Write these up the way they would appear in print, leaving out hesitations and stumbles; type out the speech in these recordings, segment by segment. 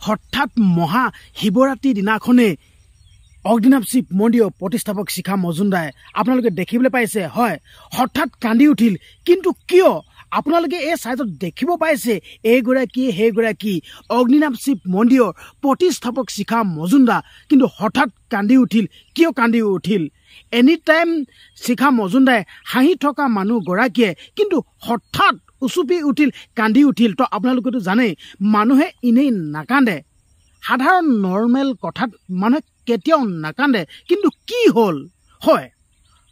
হঠাৎ মহা শিৱৰাত্ৰিৰ দিনাখনে অগ্নিনাভ শিৱ মন্দিৰৰ প্ৰতিষ্ঠাপক শিখা মজুমদাৰে আপোনালোকে দেখিবলৈ পাইছে হয় হঠাৎ কান্দি উঠিল কিন্তু কিয় আপোনালোকে এই সাইডত দেখিব পাইছে এইগৰাকী সেইগৰাকী অগ্নিনাভ শিৱ মন্দিৰৰ প্ৰতিষ্ঠাপক শিখা মজুমদাৰ কিন্তু হঠাৎ কান্দি উঠিল কিয় কান্দি উঠিল এনি টাইম শিখা মজুমদাৰে হাঁহি থকা মানুহগৰাকীয়ে কিন্তু হঠাৎ উচুপি উঠিল কান্দি উঠিল তো আপোনালোকেতো জানে মানুহে ইনেই নাকান্দে সাধাৰণ নৰ্মেল কথাত মানুহে কেতিয়াও নাকান্দে কিন্তু কি হ'ল হয়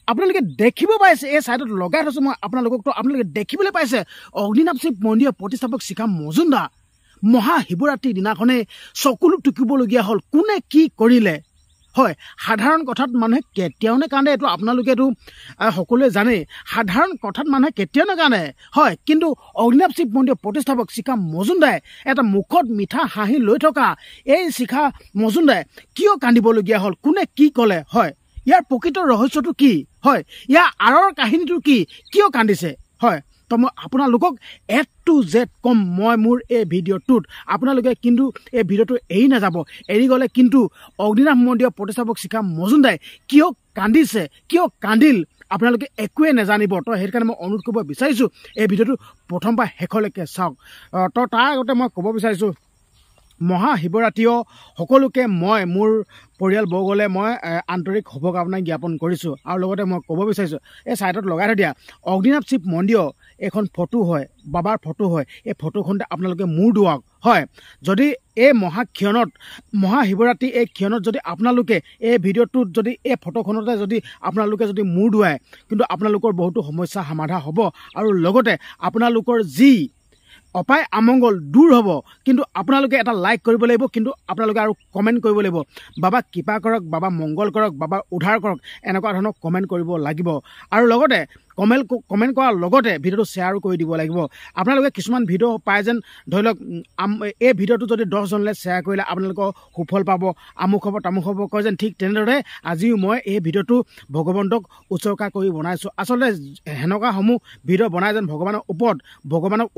আপোনালোকে দেখিব পাইছে এই সাইডত লগাই থৈছো মই আপোনালোকক তো আপোনালোকে দেখিবলৈ পাইছে অগ্নিনাভ শিৱ মন্দিৰৰ প্ৰতিষ্ঠাপক শিখা মজুমদাৰ মহা শিৱৰাত্ৰিৰ দিনাখনে চকুলো টুকিবলগীয়া হ'ল কোনে কি কৰিলে হয় সাধাৰণ কথাত মানুহে কেতিয়াও নাকান্দে এইটো আপোনালোকেতো সকলোৱে জানে সাধাৰণ কথাত মানুহে কেতিয়াও নাকান্দে হয় কিন্তু অগ্নিনাভ শিৱ মন্দিৰৰ প্ৰতিষ্ঠাপক শিখা মজুমদাৰে এটা মুখত মিঠা হাঁহি লৈ থকা এই শিখা মজুমদাৰে কিয় কান্দিবলগীয়া হ'ল কোনে কি ক'লে হয় ইয়াৰ প্ৰকৃত ৰহস্যটো কি হয় ইয়াৰ আঁৰৰ কাহিনীটো কি কিয় কান্দিছে হয় তো মই আপোনালোকক A to Z কম মই মোৰ এই ভিডিঅ'টোত আপোনালোকে কিন্তু এই ভিডিঅ'টো এৰি নাযাব এৰি গ'লে কিন্তু অগ্নিনাভ মন্দিৰৰ প্ৰতিষ্ঠাপক শিখা মজুমদাৰে কিয় কান্দিছে কিয় কান্দিল আপোনালোকে একোৱে নাজানিব তো সেইকাৰণে মই অনুৰোধ কৰিব বিচাৰিছোঁ এই ভিডিঅ'টো প্ৰথমবাৰ শেষলৈকে চাওক তো তাৰ আগতে মই ক'ব বিচাৰিছোঁ মহা শিৱৰাত্ৰিও সকলোকে মই মোৰ পৰিয়ালবৰ্গলে মই আন্তৰিক শুভকামনা জ্ঞাপন কৰিছোঁ আৰু লগতে মই ক'ব বিচাৰিছোঁ এই সাইডত লগাই থৈ দিয়া অগ্নিনাভ শিৱ মন্দিৰৰ এখন ফটো হয় বাবাৰ ফটো হয় এই ফটোখনতে আপোনালোকে মূৰ দুৱাওক হয় যদি এই মহা শিৱৰাত্ৰি এই ক্ষণত যদি আপোনালোকে এই ভিডিঅ'টোত যদি এই ফটোখনতে যদি আপোনালোকে যদি মূৰ দুৱায় কিন্তু আপোনালোকৰ বহুতো সমস্যা সমাধান হ'ব আৰু লগতে আপোনালোকৰ যি অপায় আমংগল দূৰ হ'ব কিন্তু আপোনালোকে এটা লাইক কৰিব লাগিব কিন্তু আপোনালোকে আৰু কমেণ্ট কৰিব লাগিব বাবা কৃপা কৰক বাবা মংগল কৰক বাবা উদ্ধাৰ কৰক এনেকুৱা ধৰণৰ কমেণ্ট কৰিব লাগিব আৰু লগতে কমেণ্ট কৰাৰ লগতে ভিডিঅ'টো শ্বেয়াৰো কৰি দিব লাগিব আপোনালোকে কিছুমান ভিডিঅ' পায় যেন ধৰি লওক এই ভিডিঅ'টো যদি 10 জনলৈ শ্বেয়াৰ কৰিলে আপোনালোকৰ সুফল পাব আমুক হ'ব তামুক হ'ব কয় যেন ঠিক তেনেদৰে আজিও মই এই ভিডিঅ'টো ভগৱন্তক উৎসৰ্গা কৰি বনাইছোঁ আচলতে সেনেকুৱাসমূহ ভিডিঅ' বনাই যেন ভগৱানৰ ওপৰত ভগৱানক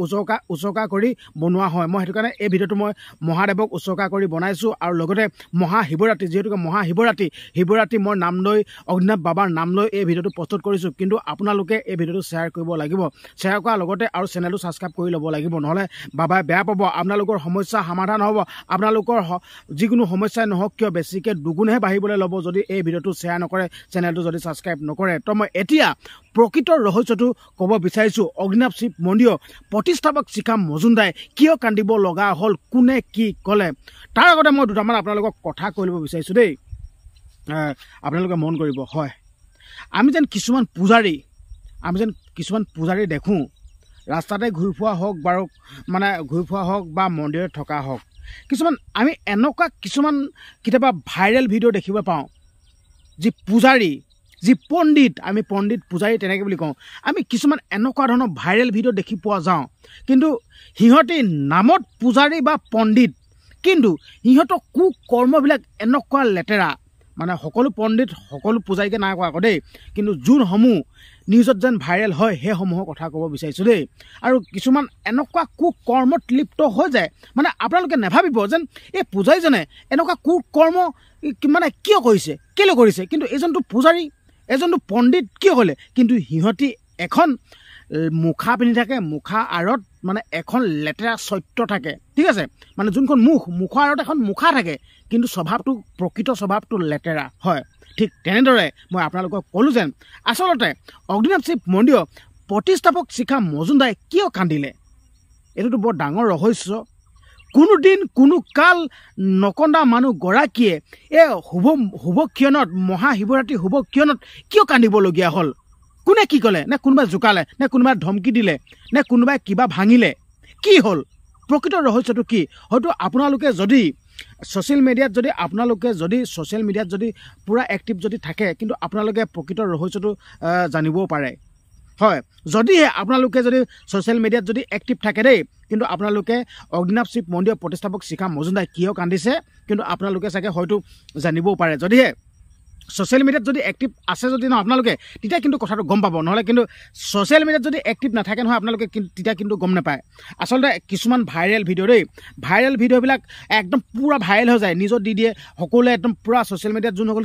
উৎসৰ্গা কৰি বনোৱা হয় মই সেইটো কাৰণে এই ভিডিঅ'টো মই মহাদেৱক উৎসৰ্গা কৰি বনাইছোঁ আৰু লগতে মহা শিৱৰাত্ৰি যিহেতুকে মহা শিৱৰাত্ৰি মই নাম লৈ অগ্নিনাভ বাবাৰ নাম লৈ এই ভিডিঅ'টো প্ৰস্তুত কৰিছোঁ কিন্তু আপোনালোকে এই ভিডিঅ'টো শ্বেয়াৰ কৰিব লাগিব শ্বেয়াৰ কৰাৰ লগতে আৰু চেনেলটো ছাবস্ক্ৰাইব কৰি ল'ব লাগিব নহ'লে বাবাই বেয়া পাব আপোনালোকৰ সমস্যা সমাধান হ'ব আপোনালোকৰ যিকোনো সমস্যাই নহওক কিয় বেছিকৈ দুগুণহে বাঢ়িবলৈ ল'ব যদি এই ভিডিঅ'টো শ্বেয়াৰ নকৰে চেনেলটো যদি ছাবস্ক্ৰাইব নকৰে তো মই এতিয়া প্ৰকৃত ৰহস্যটো ক'ব বিচাৰিছোঁ অগ্নিনাভ শিৱ মন্দিৰৰ প্ৰতিষ্ঠাপক শিখা মজুমদাৰে কিয় কান্দিব লগা হ'ল কোনে কি ক'লে তাৰ আগতে মই দুটামান আপোনালোকক কথা কৈ ল'ব বিচাৰিছোঁ দেই আপোনালোকে মন কৰিব হয় আমি যেন কিছুমান পূজাৰী দেখোঁ ৰাস্তাতে ঘূৰি ফুৰা হওক বাৰু মানে ঘূৰি ফুৰা হওক বা মন্দিৰত থকা হওক কিছুমান আমি এনেকুৱা কিছুমান কেতিয়াবা ভাইৰেল ভিডিঅ' দেখিব পাওঁ যি পূজাৰী যি পণ্ডিত আমি পণ্ডিত পূজাৰী তেনেকৈ বুলি কওঁ আমি কিছুমান এনেকুৱা ধৰণৰ ভাইৰেল ভিডিঅ' দেখি পোৱা যাওঁ কিন্তু সিহঁতে নামত পূজাৰী বা পণ্ডিত কিন্তু সিহঁতৰ কৰ্মবিলাক এনেকুৱা লেতেৰা মানে সকলো পণ্ডিত সকলো পূজাৰীকে নাই কোৱা আকৌ দেই কিন্তু যোনসমূহ নিউজত যেন ভাইৰেল হয় সেইসমূহৰ কথা ক'ব বিচাৰিছোঁ দেই আৰু কিছুমান এনেকুৱা কৰ্মত লিপ্ত হৈ যায় মানে আপোনালোকে নাভাবিব যেন এই পূজাৰীজনে এনেকুৱা কৰ্ম মানে কিয় কৰিছে কেলৈ কৰিছে কিন্তু এজনটো পূজাৰী এজনটো পণ্ডিত কিয় হ'লে কিন্তু সিহঁতি এখন মুখা পিন্ধি থাকে মুখা আঁৰত মানে এখন লেতেৰা চৰিত্ৰ থাকে ঠিক আছে মানে যোনখন মুখৰ আঁৰত এখন মুখা থাকে কিন্তু প্ৰকৃত স্বভাৱটো লেতেৰা হয় ঠিক তেনেদৰে মই আপোনালোকক ক'লোঁ যেন আচলতে অগ্নিনাভ শিৱ মন্দিৰৰ প্ৰতিষ্ঠাপক শিখা মজুমদাৰে কিয় কান্দিলে এইটোতো বৰ ডাঙৰ ৰহস্য কোনো দিন কোনো কাল নকন্দা মানুহগৰাকীয়ে এই শুভ ক্ষণত মহা শিৱৰাত্ৰি শুভ ক্ষণত কিয় কান্দিবলগীয়া হ'ল কোনে কি ক'লে নে কোনোবাই জোকালে নে কোনোবাই ধমকি দিলে নে কোনোবাই কিবা ভাঙিলে কি হ'ল প্ৰকৃত ৰহস্যটো কি হয়তো আপোনালোকে যদি ছ'চিয়েল মিডিয়াত যদি পূৰা এক্টিভ যদি থাকে কিন্তু আপোনালোকে প্ৰকৃত ৰহস্যটো জানিবও পাৰে হয় যদিহে আপোনালোকে যদি ছ'চিয়েল মিডিয়াত যদি এক্টিভ থাকে দেই কিন্তু আপোনালোকে অগ্নিনাভ শিৱ মন্দিৰৰ প্ৰতিষ্ঠাপক শিখা মজুমদাৰে কিয় কান্দিছে কিন্তু আপোনালোকে চাগে হয়তো জানিবও পাৰে যদিহে ছ'চিয়েল মিডিয়াত যদি এক্টিভ আছে যদি ন আপোনালোকে তেতিয়া কিন্তু কথাটো গম পাব নহ'লে কিন্তু ছ'চিয়েল মিডিয়াত যদি এক্টিভ নাথাকে নহয় আপোনালোকে তেতিয়া কিন্তু গম নাপায় আচলতে কিছুমান ভাইৰেল ভিডিঅ' দেই ভাইৰেল ভিডিঅ'বিলাক একদম পূৰা ভাইৰেল হৈ যায় নিজত দি দিয়ে সকলোৱে একদম পূৰা ছ'চিয়েল মিডিয়াত যোনসকল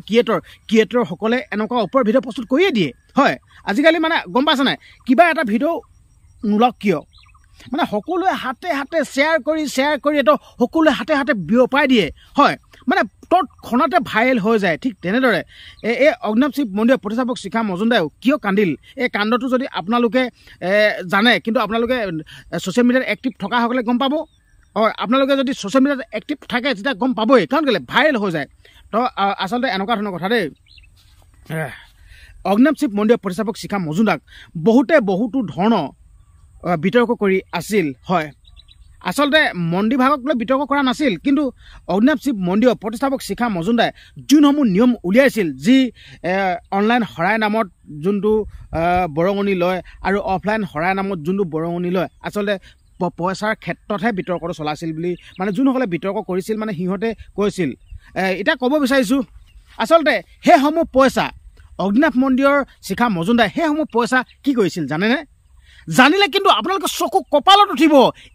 ক্ৰিয়েটৰসকলে এনেকুৱা ওপৰ ভিডিঅ' প্ৰস্তুত কৰিয়ে দিয়ে হয় আজিকালি মানে গম পাইছে নাই কিবা এটা ভিডিঅ' নোলাওক কিয় মানে সকলোৱে হাতে হাতে শ্বেয়াৰ কৰি এইটো সকলোৱে হাতে হাতে বিয়পাই দিয়ে হয় মানে তৎক্ষণতে ভাইৰেল হৈ যায় ঠিক তেনেদৰে এই অগ্নিনাভ শিৱ মন্দিৰৰ প্ৰতিষ্ঠাপক শিখা মজুমদাৰেও কিয় কান্দিল এই কাণ্ডটো যদি আপোনালোকে জানে কিন্তু আপোনালোকে ছ'চিয়েল মিডিয়াত এক্টিভ থকাসকলে গম পাব হয় আপোনালোকে যদি ছ'চিয়েল মিডিয়াত এক্টিভ থাকে তেতিয়া গম পাবই কাৰণ কেলৈ ভাইৰেল হৈ যায় তো আচলতে এনেকুৱা ধৰণৰ কথা দেই অগ্নিনাভ শিৱ মন্দিৰৰ প্ৰতিষ্ঠাপক শিখা মজুমদাৰক বহুতো ধৰণৰ বিতৰ্ক কৰি আছিল হয় আচলতে মন্দিৰভাগক লৈ বিতৰ্ক কৰা নাছিল কিন্তু অগ্নিনাভ শিৱ মন্দিৰৰ প্ৰতিষ্ঠাপক শিখা মজুমদাৰে যোনসমূহ নিয়ম উলিয়াইছিল যি অনলাইন শৰাই নামত যোনটো বৰঙণি লয় আৰু অফলাইন শৰাই নামত যোনটো বৰঙণি লয় আচলতে পইচাৰ ক্ষেত্ৰতহে বিতৰ্কটো চলাইছিল বুলি মানে যোনসকলে বিতৰ্ক কৰিছিল মানে সিহঁতে কৈছিল এতিয়া ক'ব বিচাৰিছোঁ আচলতে সেইসমূহ পইচা অগ্নিনাভ মন্দিৰৰ শিখা মজুমদাৰে সেইসমূহ পইচা কি কৰিছিল জানেনে জানিলে কিন্তু আপোনালোকে চকু কপালত উঠিব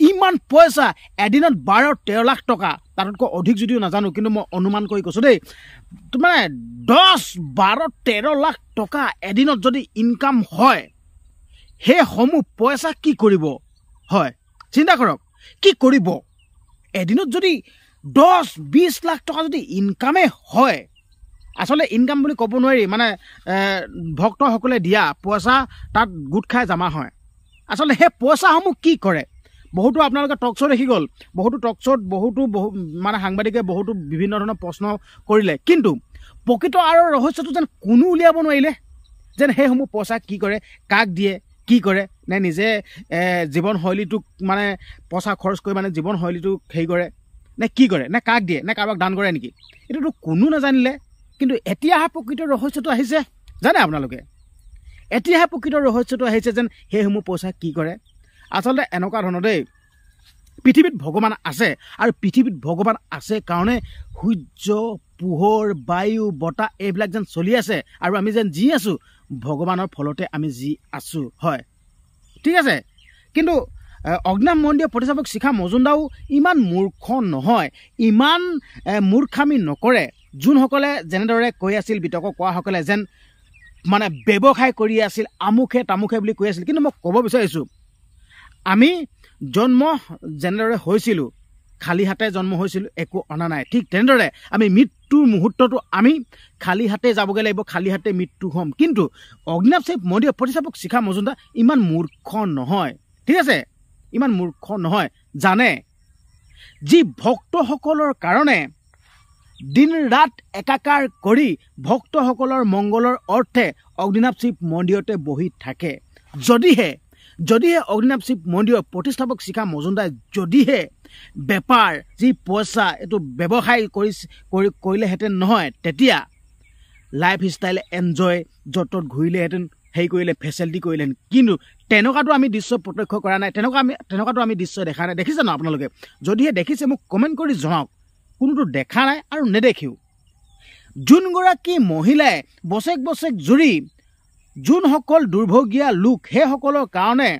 ইমান পইচা এদিনত 12-13 লাখ টকা তাতকৈ অধিক যদিও নাজানো কিন্তু মই অনুমান কৰি কৈছোঁ দেই মানে 10-12-13 লাখ টকা এদিনত যদি ইনকাম হয় সেইসমূহ পইচা কি কৰিব হয় চিন্তা কৰক কি কৰিব এদিনত যদি 10-20 লাখ টকা যদি ইনকামে হয় আচলতে ইনকাম বুলি ক'ব নোৱাৰি মানে ভক্তসকলে দিয়া পইচা তাত গোট খাই জমা হয় আচলতে সেই পইচাসমূহ কি কৰে বহুতো আপোনালোকে টক শ্ব' দেখি গ'ল বহুতো টক শ্ব'ত বহুতো মানে সাংবাদিকে বহুতো বিভিন্ন ধৰণৰ প্ৰশ্ন কৰিলে কিন্তু প্ৰকৃত আৰু ৰহস্যটো যেন কোনো উলিয়াব নোৱাৰিলে যেন সেইসমূহ পইচা কি কৰে কাক দিয়ে কি কৰে নে নিজে জীৱনশৈলীটোক মানে পইচা খৰচ কৰি মানে জীৱনশৈলীটোক হেৰি কৰে নে কি কৰে নে কাক দিয়ে নে কাৰোবাক দান কৰে নেকি এইটোতো কোনো নাজানিলে কিন্তু এতিয়াহে প্ৰকৃত ৰহস্যটো আহিছে জানে আপোনালোকে এতিয়াহে প্ৰকৃত ৰহস্যটো আহিছে যেন সেইসমূহ পইচা কি কৰে আচলতে এনেকুৱা ধৰণৰ দেই পৃথিৱীত ভগৱান আছে আৰু পৃথিৱীত ভগৱান আছে কাৰণে সূৰ্য পোহৰ বায়ু বতাহ এইবিলাক যেন চলি আছে আৰু আমি যেন জি আছোঁ ভগৱানৰ ফলতে আমি জি আছোঁ হয় ঠিক আছে কিন্তু অগ্নিনাভ মন্দিৰৰ প্ৰতিষ্ঠাপক শিখা মজুমদাৰেও ইমান মূৰ্খ নহয় ইমান মূৰ্খামি নকৰে যোনসকলে যেনেদৰে কৈ আছিল বিতৰ্ক কৰাসকলে যেন মানে ব্যৱসায় কৰি আছিল আমুখে তামুখে বুলি কৈ আছিল কিন্তু মই ক'ব বিচাৰিছোঁ আমি জন্ম যেনেদৰে হৈছিলোঁ খালী হাতে জন্ম হৈছিলোঁ একো অনা নাই ঠিক তেনেদৰে আমি মৃত্যুৰ মুহূৰ্তটো আমি খালী হাতে যাবগৈ লাগিব খালী হাতে মৃত্যু হ'ম কিন্তু অগ্নিনাভ শিৱ মন্দিৰৰ প্ৰতিষ্ঠাপক শিখা মজুমদাৰ ইমান মূৰ্খ নহয় ঠিক আছে ইমান মূৰ্খ নহয় জানে যি ভক্তসকলৰ কাৰণে দিন ৰাত একাকাৰ কৰি ভক্তসকলৰ মংগলৰ অৰ্থে অগ্নিনাভ শিৱ মন্দিৰতে বহি থাকে যদিহে অগ্নিনাভ শিৱ মন্দিৰৰ প্ৰতিষ্ঠাপক শিখা মজুমদাৰে যদিহে বেপাৰ যি পইচা এইটো ব্যৱসায় কৰিলেহেঁতেন নহয় তেতিয়া লাইফ ষ্টাইল এনজয় য'ত ঘূৰিলেহেঁতেন হেৰি কৰিলে ফেচিলিটি কৰিলেহেঁতেন কিন্তু তেনেকুৱাটো আমি দৃশ্য প্ৰত্যক্ষ কৰা নাই তেনেকুৱাটো আমি দৃশ্য দেখা নাই দেখিছে ন আপোনালোকে যদিহে দেখিছে মোক কমেণ্ট কৰি জনাওক কোনোটো দেখা নাই আৰু নেদেখিও যোনগৰাকী মহিলাই বছেক জুৰি যোনসকল দুৰ্ভগীয়া লোক সেইসকলৰ কাৰণে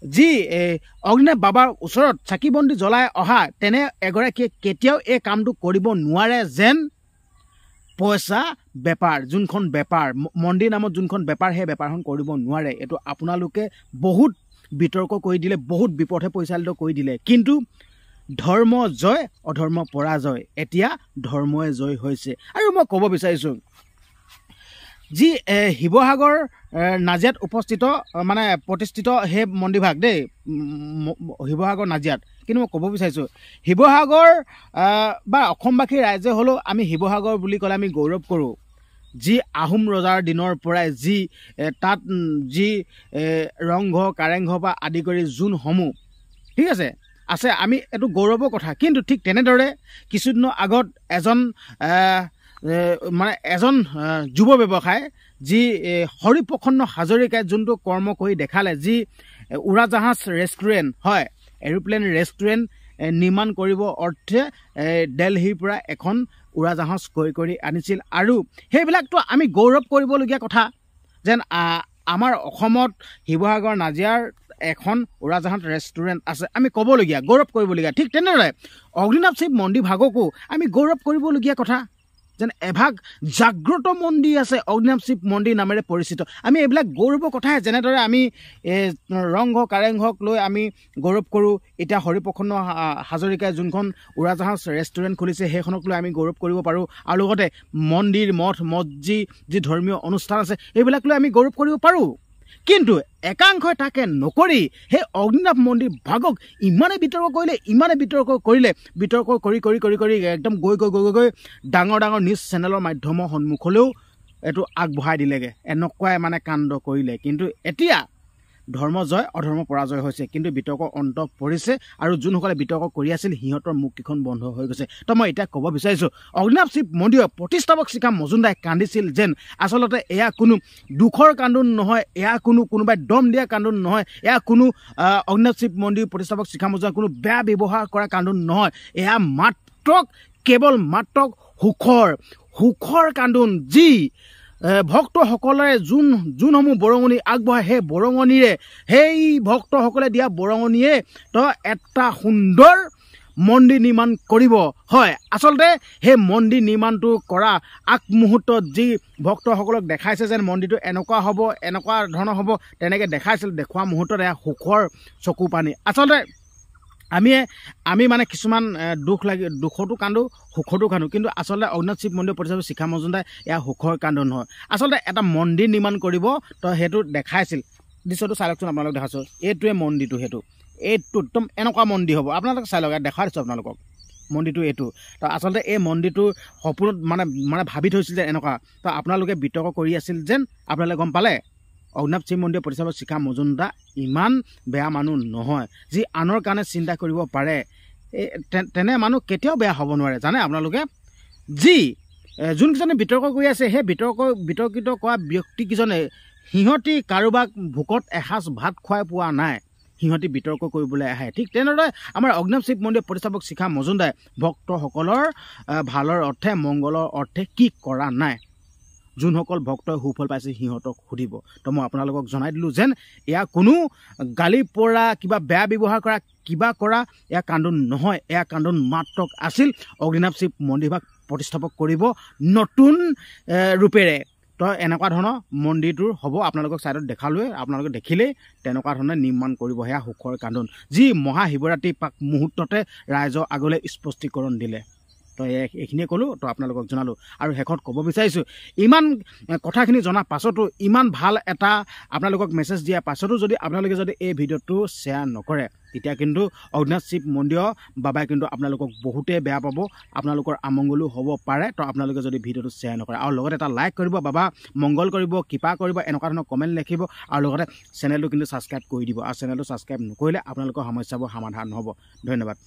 যি অগ্নিনাভ বাবাৰ ওচৰত চাকি বন্তি জ্বলাই অহা তেনে এগৰাকীয়ে কেতিয়াও এই কামটো কৰিব নোৱাৰে যেন পইচা বেপাৰ যোনখন বেপাৰ মন্দিৰ নামত যোনখন বেপাৰ সেই বেপাৰখন কৰিব নোৱাৰে এইটো আপোনালোকে বহুত বিতৰ্ক কৰি দিলে বহুত বিপথে পৰিচালিত কৰি দিলে কিন্তু ধৰ্ম জয় অধৰ্ম পৰাজয় এতিয়া ধৰ্মই জয় হৈছে আৰু মই ক'ব বিচাৰিছোঁ যি শিৱসাগৰ নাজিয়াত উপস্থিত মানে প্ৰতিষ্ঠিত সেই মন্দিৰভাগ দেই শিৱসাগৰ নাজিয়াত কিন্তু মই ক'ব বিচাৰিছোঁ শিৱসাগৰ বা অসমবাসী ৰাইজে হ'লেও আমি শিৱসাগৰ বুলি ক'লে আমি গৌৰৱ কৰোঁ যি আহোম ৰজাৰ দিনৰ পৰাই যি তাত যি ৰংঘৰ কাৰেংঘৰ বা আদি কৰি যোনসমূহ ঠিক আছে আমি এইটো গৌৰৱৰ কথা কিন্তু ঠিক তেনেদৰে কিছুদিনৰ আগত এজন যুৱ ব্যৱসায় যি হৰিপ্ৰসন্ন হাজৰিকাই যোনটো কৰ্ম কৰি দেখালে যি উৰাজাহাজ ৰেষ্টুৰেণ্ট হয় এৰোপ্লেন ৰেষ্টুৰেণ্ট নিৰ্মাণ কৰিব অৰ্থে দিল্লীৰ পৰা এখন উৰাজাহাজ কৰি আনিছিল আৰু সেইবিলাকতো আমি গৌৰৱ কৰিবলগীয়া কথা যেন আমাৰ অসমত শিৱসাগৰ নাজিয়াৰ এখন উৰাজাহাজ ৰেষ্টুৰেণ্ট আছে আমি ক'বলগীয়া গৌৰৱ কৰিবলগীয়া ঠিক তেনেদৰে অগ্নিনাভ শিৱ মন্দিৰ ভাগকো আমি গৌৰৱ কৰিবলগীয়া কথা যেন এভাগ জাগ্ৰত মন্দিৰ আছে অগ্নিনাভ শিৱ মন্দিৰ নামেৰে পৰিচিত আমি এইবিলাক গৌৰৱৰ কথাহে যেনেদৰে আমি ৰংঘৰ কাৰেংঘৰক লৈ আমি গৌৰৱ কৰোঁ এতিয়া হৰিপ্ৰসন্ন হাজৰিকাই যোনখন উৰাজাহাজ ৰেষ্টুৰেণ্ট খুলিছে সেইখনক লৈ আমি গৌৰৱ কৰিব পাৰোঁ আৰু লগতে মন্দিৰ মঠ মছজিদ যি ধৰ্মীয় অনুষ্ঠান আছে এইবিলাক লৈ আমি গৌৰৱ কৰিব পাৰোঁ কিন্তু একাংশই তাকে নকৰি সেই অগ্নিনাভ মন্দিৰ ভাগক ইমানেই বিতৰ্ক কৰিলে বিতৰ্ক কৰি একদম গৈ ডাঙৰ নিউজ চেনেলৰ মাধ্যমৰ সন্মুখলৈও এইটো আগবঢ়াই দিলেগৈ এনেকুৱাই মানে কাণ্ড কৰিলে কিন্তু এতিয়া ধৰ্ম জয় অধৰ্ম পৰাজয় হৈছে কিন্তু বিতৰ্ক অন্ত পৰিছে আৰু যোনসকলে বিতৰ্ক কৰি আছিল সিহঁতৰ মুখকেইখন বন্ধ হৈ গৈছে তো মই এতিয়া ক'ব বিচাৰিছোঁ অগ্নিনাভ শিৱ মন্দিৰৰ প্ৰতিষ্ঠাপক শিখা মজুমদাৰে কান্দিছিল যেন আচলতে এয়া কোনো দুখৰ কান্দোন নহয় এয়া কোনোবাই দম দিয়া কান্দোন নহয় এয়া কোনো অগ্নিনাভ শিৱ মন্দিৰ প্ৰতিষ্ঠাপক শিখা মজুমদাৰ কোনো বেয়া ব্যৱহাৰ কৰা কান্দোন নহয় এয়া কেৱল মাত্ৰ সুখৰ কান্দোন যি ভক্তসকলে যোনসমূহ বৰঙণি আগবঢ়ায় সেই বৰঙণিৰে সেই ভক্তসকলে দিয়া বৰঙণিয়ে তো এটা সুন্দৰ মন্দিৰ নিৰ্মাণ কৰিব হয় আচলতে সেই মন্দিৰ নিৰ্মাণটো কৰা আগমুহূৰ্তত যি ভক্তসকলক দেখাইছে যেন মন্দিৰটো এনেকুৱা হ'ব এনেকুৱা ধৰণৰ হ'ব তেনেকৈ দেখাইছিল দেখুওৱা মুহূৰ্তত এয়া সুখৰ চকু পানী আচলতে আমি মানে কিছুমান দুখতো কান্দো সুখতো কান্দো কিন্তু আচলতে অগ্নিনাভ শিৱ মন্দিৰ প্ৰতিষ্ঠাপক শিখা মজুমদাৰে এয়া সুখৰ কান্দো নহয় আচলতে এটা মন্দিৰ নিৰ্মাণ কৰিব তো সেইটো দেখাইছিল দৃশ্যটো চাই লওকচোন আপোনালোক দেখাইছোঁ এইটোৱে মন্দিৰটো এইটো একদম এনেকুৱা মন্দিৰ হ'ব আপোনালোকে চাই লওক দেখাই দিছোঁ আপোনালোকক মন্দিৰটো এইটো তো আচলতে এই মন্দিৰটোৰ সপোনত মানে ভাবি থৈছিল যে এনেকুৱা তো আপোনালোকে বিতৰ্ক কৰি আছিল যেন আপোনালোকে গম পালে অগ্নিনাভ শিৱ মন্দিৰ প্ৰতিষ্ঠাপক শিখা মজুমদাৰ ইমান বেয়া মানুহ নহয় যি আনৰ কাৰণে চিন্তা কৰিব পাৰে তেনে মানুহ কেতিয়াও বেয়া হ'ব নোৱাৰে জানে আপোনালোকে যোনকেইজনে বিতৰ্ক কৰি আছে সেই বিতৰ্কিত কৰা ব্যক্তিকেইজনে সিহঁতি কাৰোবাক ভোকত এসাঁজ ভাত খুৱাই পোৱা নাই সিহঁতি বিতৰ্ক কৰিবলৈ আহে ঠিক তেনেদৰে আমাৰ অগ্নিনাভ শিৱ মন্দিৰ প্ৰতিষ্ঠাপক শিখা মজুমদাৰে ভক্তসকলৰ ভালৰ অৰ্থে মংগলৰ অৰ্থে কি কৰা নাই যোনসকল ভক্তই সুফল পাইছে সিহঁতক সুধিব তো মই আপোনালোকক জনাই দিলোঁ যেন এয়া কোনো গালি পৰা কিবা বেয়া ব্যৱহাৰ কৰা কিবা কৰা এয়া কান্দোন নহয় এয়া কান্দোন মাত্ৰ আছিল অগ্নিনাভ শিৱ মন্দিৰ ভাগ প্ৰতিষ্ঠাপক কৰিব নতুন ৰূপেৰে তো এনেকুৱা ধৰণৰ মন্দিৰটোৰ হ'ব আপোনালোকক ছাইডত দেখালোৱে আপোনালোকে দেখিলেই তেনেকুৱা ধৰণে নিৰ্মাণ কৰিব সেয়া সুখৰ কান্দোন যি মহাশিৱৰাত্ৰি পাক মুহূৰ্ততে ৰাইজৰ আগলৈ স্পষ্টীকৰণ দিলে তো এইখিনিয়ে ক'লোঁ তো আপোনালোকক জনালোঁ আৰু শেষত ক'ব বিচাৰিছোঁ ইমান কথাখিনি জনাৰ পাছতো ইমান ভাল এটা আপোনালোকক মেছেজ দিয়াৰ পাছতো যদি আপোনালোকে যদি এই ভিডিঅ'টো শ্বেয়াৰ নকৰে তেতিয়া কিন্তু অগ্নিনাভ শিৱ মন্দিৰৰ বাবাই কিন্তু আপোনালোকক বহুতেই বেয়া পাব আপোনালোকৰ আমংগলো হ'ব পাৰে তো আপোনালোকে যদি ভিডিঅ'টো শ্বেয়াৰ নকৰে আৰু লগতে এটা লাইক কৰিব বাবা মংগল কৰিব কৃপা কৰিব এনেকুৱা ধৰণৰ কমেণ্ট লিখিব আৰু লগতে চেনেলটো কিন্তু ছাবস্ক্ৰাইব কৰি দিব আৰু চেনেলটো ছাবস্ক্ৰাইব নকৰিলে আপোনালোকৰ সমস্যাবোৰ সমাধান নহ'ব ধন্যবাদ